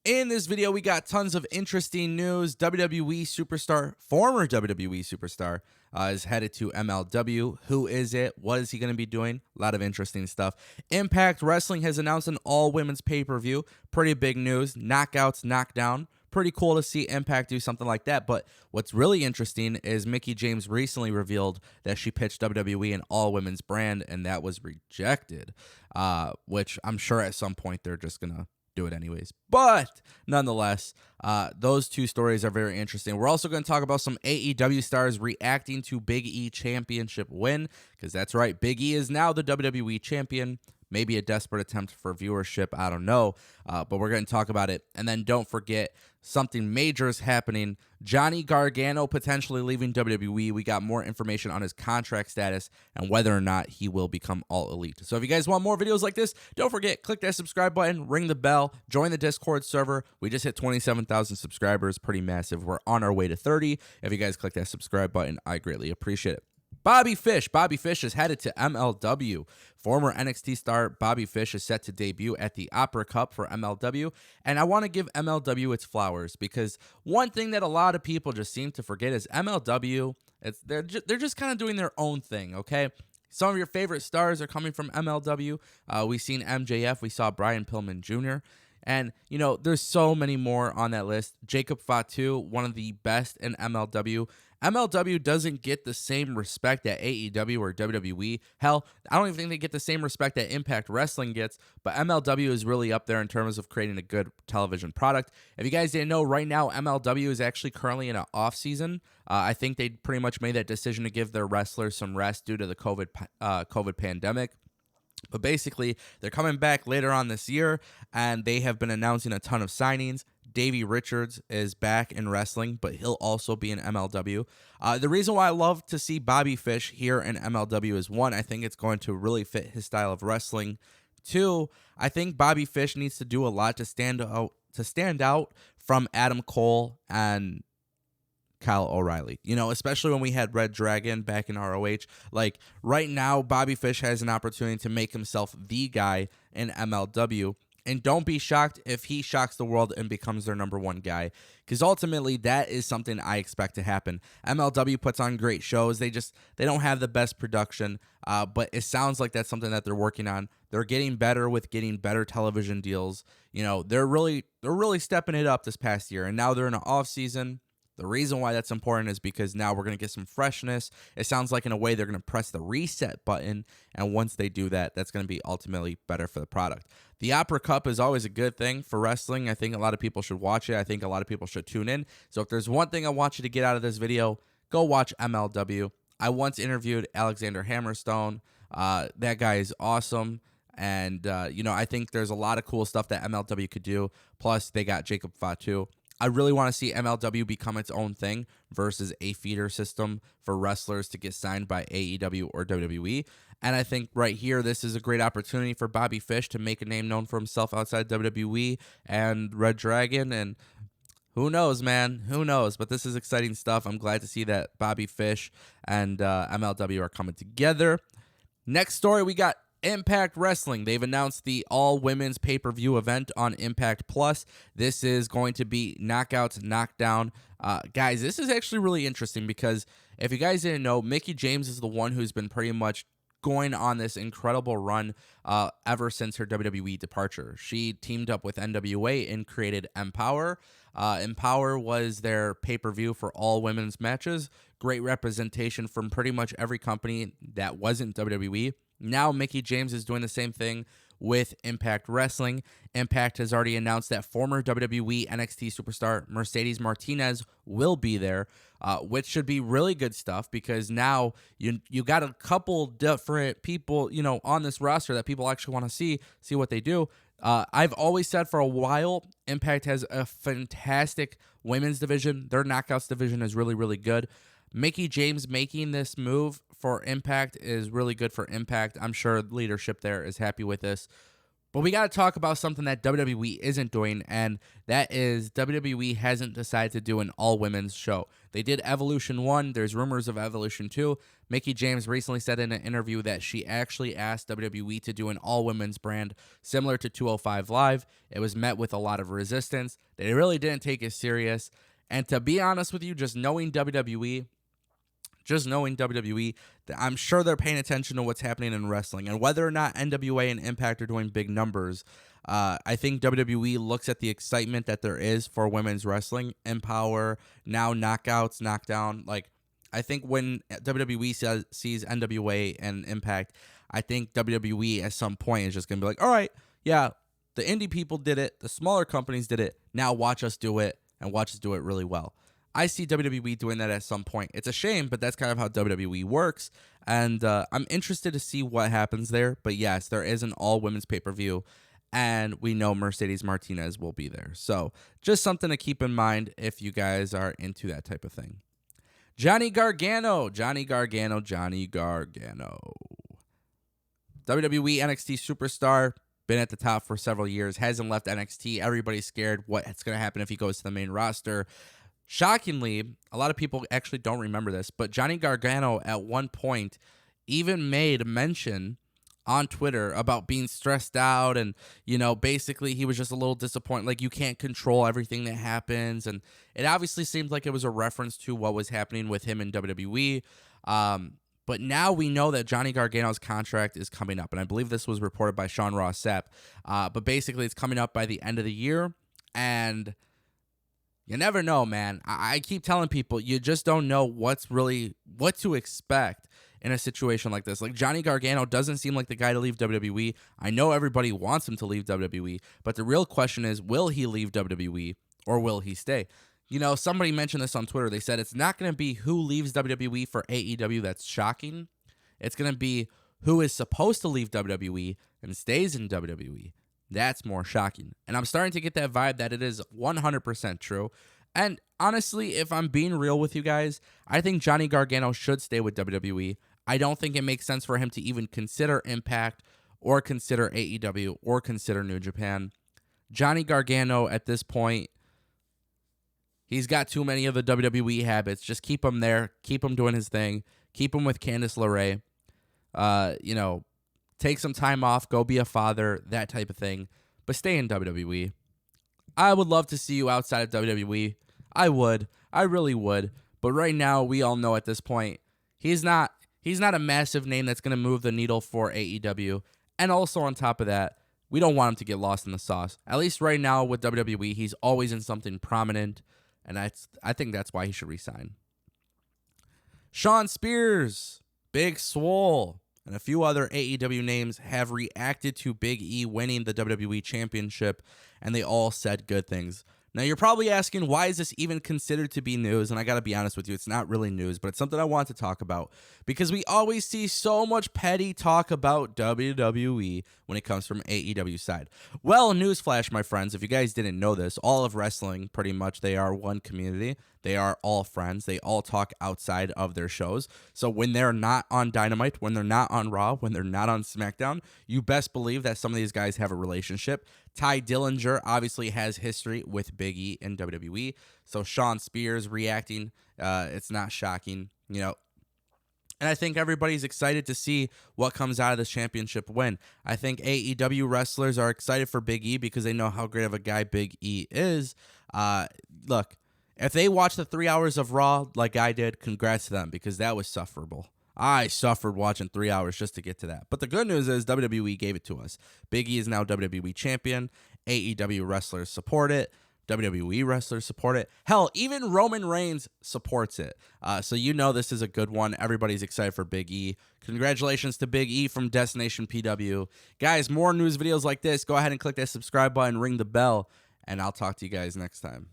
In this video, we got tons of interesting news. WWE Superstar, former WWE Superstar, is headed to MLW. Who is it? What is he going to be doing? A lot of interesting stuff. Impact Wrestling has announced an all-women's pay-per-view. Pretty big news. Knockouts, knockdown. Pretty cool to see Impact do something like that. But what's really interesting is Mickie James recently revealed that she pitched WWE an all-women's brand, and that was rejected, which I'm sure at some point they're just going to do it anyways. But nonetheless, those two stories are very interesting. We're also going to talk about some AEW stars reacting to Big E Championship Win, because that's right, Big E is now the WWE Champion. Maybe a desperate attempt for viewership, I don't know, but we're going to talk about it. And then don't forget, something major is happening. Johnny Gargano potentially leaving WWE. We got more information on his contract status and whether or not he will become All Elite. So if you guys want more videos like this, don't forget, click that subscribe button, ring the bell, join the Discord server. We just hit 27,000 subscribers, pretty massive. We're on our way to 30. If you guys click that subscribe button, I greatly appreciate it. Bobby Fish is headed to MLW. Former NXT star Bobby Fish is set to debut at the Opera Cup for MLW, and I want to give MLW its flowers, because one thing that a lot of people just seem to forget is MLW, they're just kind of doing their own thing, okay? Some of your favorite stars are coming from MLW. We've seen MJF, we saw Brian Pillman Jr., and, you know, there's so many more on that list. Jacob Fatu, one of the best in MLW. MLW doesn't get the same respect that AEW or WWE. Hell, I don't even think they get the same respect that Impact Wrestling gets, but MLW is really up there in terms of creating a good television product. If you guys didn't know, right now MLW is actually currently in an off-season. I think they pretty much made that decision to give their wrestlers some rest due to the COVID pandemic. But basically, they're coming back later on this year, and they have been announcing a ton of signings. Davey Richards is back in wrestling, but he'll also be in MLW. The reason why I love to see Bobby Fish here in MLW is, one, I think it's going to really fit his style of wrestling. Two, I think Bobby Fish needs to do a lot to stand out from Adam Cole and Kyle O'Reilly, you know, especially when we had Red Dragon back in ROH. Like, right now, Bobby Fish has an opportunity to make himself the guy in MLW. And don't be shocked if he shocks the world and becomes their number one guy, because ultimately that is something I expect to happen. MLW puts on great shows. They don't have the best production, but it sounds like that's something that they're working on. They're getting better with getting better television deals. You know, they're really stepping it up this past year, and now they're in an off season. The reason why that's important is because now we're going to get some freshness. It sounds like in a way they're going to press the reset button, and once they do that, that's going to be ultimately better for the product. The Opera Cup is always a good thing for wrestling. I think a lot of people should watch it. I think a lot of people should tune in. So if there's one thing I want you to get out of this video, go watch MLW. I once interviewed Alexander Hammerstone. That guy is awesome. And, you know, I think there's a lot of cool stuff that MLW could do. Plus, they got Jacob Fatu. I really want to see MLW become its own thing versus a feeder system for wrestlers to get signed by AEW or WWE. And I think right here, this is a great opportunity for Bobby Fish to make a name known for himself outside WWE and Red Dragon. And who knows, man? Who knows? But this is exciting stuff. I'm glad to see that Bobby Fish and MLW are coming together. Next story, we got Impact Wrestling. They've announced the all-women's pay-per-view event on Impact Plus. This is going to be Knockouts, Knockdown. Guys, this is actually really interesting, because if you guys didn't know, Mickie James is the one who's been pretty much going on this incredible run ever since her WWE departure. She teamed up with NWA and created Empower. Empower was their pay-per-view for all women's matches. Great representation from pretty much every company that wasn't WWE. Now Mickie James is doing the same thing with Impact Wrestling. Impact has already announced that former WWE NXT Superstar Mercedes Martinez will be there, which should be really good stuff, because now you got a couple different people, you know, on this roster that people actually want to see what they do. I've always said for a while, Impact has a fantastic women's division. Their Knockouts division is really, really good. Mickie James making this move for Impact is really good for Impact. I'm sure leadership there is happy with this. But we got to talk about something that WWE isn't doing, and that is WWE hasn't decided to do an all-women's show. They did Evolution 1. There's rumors of Evolution 2. Mickie James recently said in an interview that she actually asked WWE to do an all-women's brand similar to 205 Live. It was met with a lot of resistance. They really didn't take it serious. And to be honest with you, just knowing WWE, I'm sure they're paying attention to what's happening in wrestling. And whether or not NWA and Impact are doing big numbers, I think WWE looks at the excitement that there is for women's wrestling, Empower, now Knockouts, Knockdown. Like, I think when WWE sees NWA and Impact, I think WWE at some point is just going to be like, all right, yeah, the indie people did it. The smaller companies did it. Now watch us do it, and watch us do it really well. I see WWE doing that at some point. It's a shame, but that's kind of how WWE works. And I'm interested to see what happens there. But yes, there is an all-women's pay-per-view, and we know Mercedes Martinez will be there. So just something to keep in mind if you guys are into that type of thing. Johnny Gargano. WWE NXT Superstar. Been at the top for several years. Hasn't left NXT. Everybody's scared what's going to happen if he goes to the main roster. Shockingly, a lot of people actually don't remember this, but Johnny Gargano at one point even made mention on Twitter about being stressed out, and, you know, basically he was just a little disappointed. Like, you can't control everything that happens, and it obviously seemed like it was a reference to what was happening with him in WWE. But now we know that Johnny Gargano's contract is coming up, and I believe this was reported by Sean Ross Sapp. But basically, it's coming up by the end of the year, and you never know, man. I keep telling people, you just don't know what to expect in a situation like this. Like, Johnny Gargano doesn't seem like the guy to leave WWE. I know everybody wants him to leave WWE, but the real question is, will he leave WWE or will he stay? You know, somebody mentioned this on Twitter. They said it's not going to be who leaves WWE for AEW that's shocking. It's going to be who is supposed to leave WWE and stays in WWE. That's more shocking. And I'm starting to get that vibe that it is 100% true. And honestly, if I'm being real with you guys, I think Johnny Gargano should stay with WWE. I don't think it makes sense for him to even consider Impact or consider AEW or consider New Japan. Johnny Gargano at this point, he's got too many of the WWE habits. Just keep him there. Keep him doing his thing. Keep him with Candice LeRae. Take some time off. Go be a father. That type of thing. But stay in WWE. I would love to see you outside of WWE. I would. I really would. But right now, we all know at this point, he's not a massive name that's going to move the needle for AEW. And also on top of that, we don't want him to get lost in the sauce. At least right now with WWE, he's always in something prominent. And I think that's why he should resign. Shawn Spears, Big Swole, and a few other AEW names have reacted to Big E winning the WWE Championship, and they all said good things. Now, you're probably asking, why is this even considered to be news? And I got to be honest with you, it's not really news, but it's something I want to talk about because we always see so much petty talk about WWE when it comes from AEW side. Well, newsflash, my friends, if you guys didn't know this, all of wrestling, pretty much, they are one community. They are all friends. They all talk outside of their shows. So when they're not on Dynamite, when they're not on Raw, when they're not on SmackDown, you best believe that some of these guys have a relationship. Ty Dillinger obviously has history with Big E and WWE. So Shawn Spears reacting, it's not shocking, you know. And I think everybody's excited to see what comes out of this championship win. I think AEW wrestlers are excited for Big E because they know how great of a guy Big E is. Look, if they watch the 3 hours of Raw like I did, congrats to them because that was sufferable. I suffered watching 3 hours just to get to that. But the good news is WWE gave it to us. Big E is now WWE champion. AEW wrestlers support it. WWE wrestlers support it. Hell, even Roman Reigns supports it. So you know this is a good one. Everybody's excited for Big E. Congratulations to Big E from Destination PW. Guys, more news videos like this, go ahead and click that subscribe button, ring the bell, and I'll talk to you guys next time.